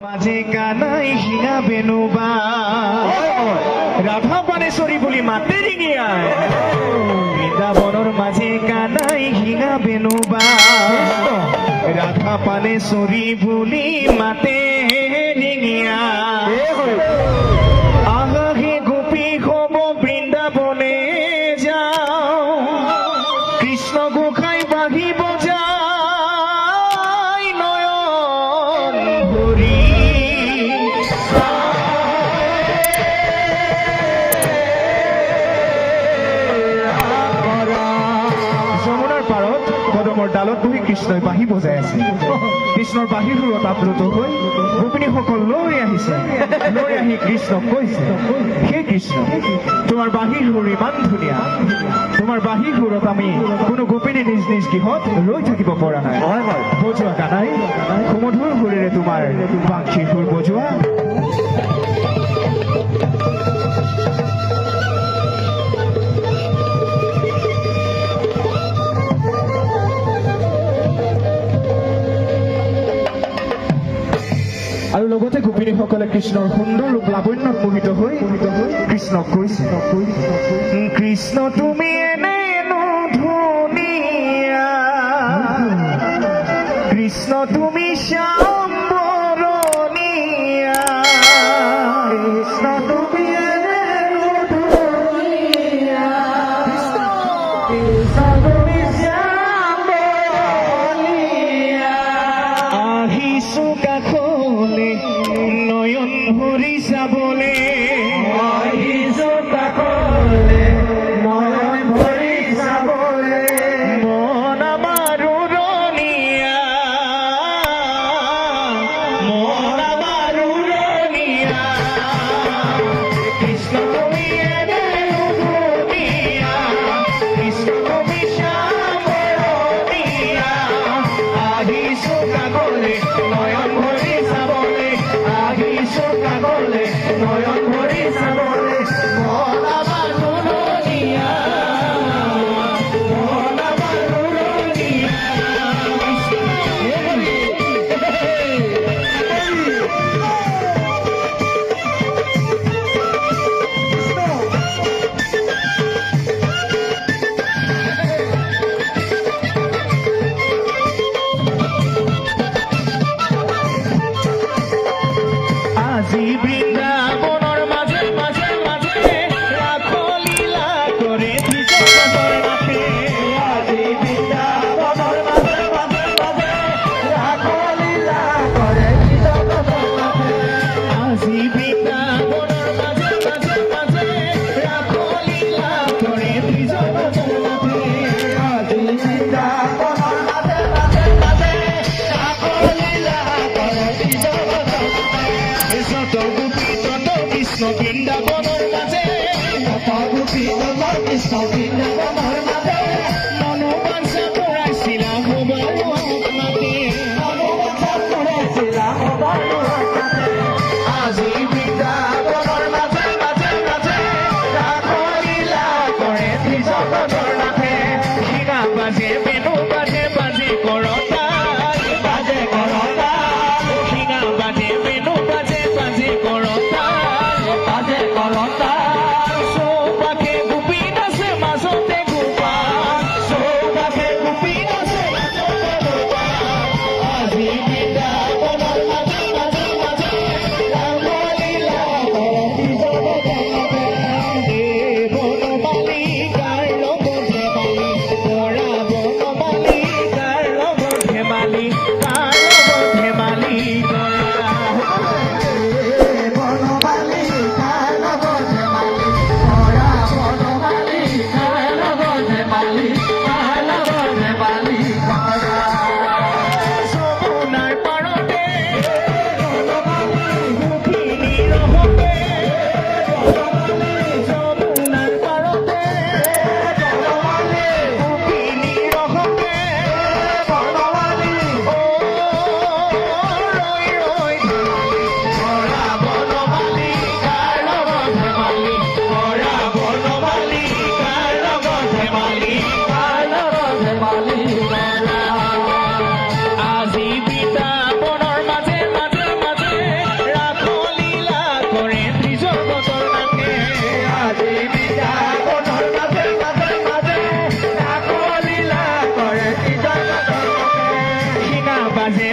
মাঝে কানাই হিঙা বেনুবা রাধা পানেশ্বরী বলি মাতে রিঙিয়ায় বৃন্দাবনের মাঝে কানাই হিঙা বেনুবা রাধা পানেশ্বরী বলি মাতে রিঙিয়া আহা হে গোপী হব বৃন্দাবনে যাও কৃষ্ণ গোখাই বাহিব যায় নয়ন ভরি যমুনার পাৰত কদমৰ ডালত বহি কৃষ্ণই বাঁহী বজাই আছে। কৃষ্ণৰ বাঁহীৰ সুৰত আপ্লুত হৈ গোপিনীসকল লৈ আহিছে। লৈ আহি কৃষ্ণক কৈছে, হে কৃষ্ণ, তোমাৰ বাঁহীৰ সুৰ ইমান ধুনীয়া, তোমাৰ বাঁহীৰ সুৰত আমি কোনো গোপিনী নিজ নিজ গৃহত ৰৈ থাকিব পৰা নাই। বজোৱা কানাই, সুমধুৰ সুৰেৰে তোমাৰ বাঁহীৰ সুৰ বজোৱা। আৰু লগতে গোপিনীসকলে কৃষ্ণৰ সুন্দৰ ৰূপ লাৱণ্যত মোহিত হৈ কৃষ্ণক কৈছে, কৃষ্ণ তুমি এনেনো ধুনীয়া, কৃষ্ণ তুমি শ্যাম বৰণীয়া, কৃষ্ণ তুমি এনেনো ধুনীয়া, কৃষ্ণ তুমি শ্যাম বৰণীয়া, আহিছো কাষলে নয়ন ভৰি চাবলে, আহিছো কাষলে নয়ন ভৰি চাবলে, মন আমাৰ উৰণীয়া, মন আমাৰ উৰণীয়া, কৃষ্ণ তুমি এনেনো ধুনীয়া, কৃষ্ণ তুমি শ্যাম বৰণীয়া, আহিছো কাষলে নয়ন ভৰি চাবলে, আহিছো কাষলে নয়ন ভৰি চাবলে, মন আমাৰ উৰণীয়া, মন আমাৰ উৰণীয়া। আজি বৃন্দাবনৰ মাজে মাজে মাজে ৰাসলীলা কৰে জগন্নাথে, আজি বৃন্দাবনৰ মাজে মাজে মাজে ৰাসলীলা কৰে জগন্নাথে, আজি বৃন্দাবনৰ মাজে মাজে মাজে ৰাসলীলা কৰে জগন্নাথে, আজি বৃন্দাবনৰ মাজে মাজে মাজে ৰাসলীলা কৰে জগন্নাথে, যত গোপী তত কৃষ্ণ বৃন্দাবনৰ মাজে, যত গোপী তত কৃষ্ণ বৃন্দাবনৰ মাজে, মনোবাঞ্ছা পূৰাইছিলা হবলৈ মাতে, মনোবাঞ্ছা পূৰাইছিলা হবলৈ মাতে, আজি বৃন্দাবনৰ মাজে মাজে মাজে ৰাসলীলা কৰে জগন্নাথে, শিঙা বাজে বেণু বাজে বাজে কৰতা, বাজে কৰতা, শিঙা বাজে বেণু বাজে বাজে কৰতা, বাজে কৰতা, চৌপাশে গোপী নাচে মাজতে গোপী বাজে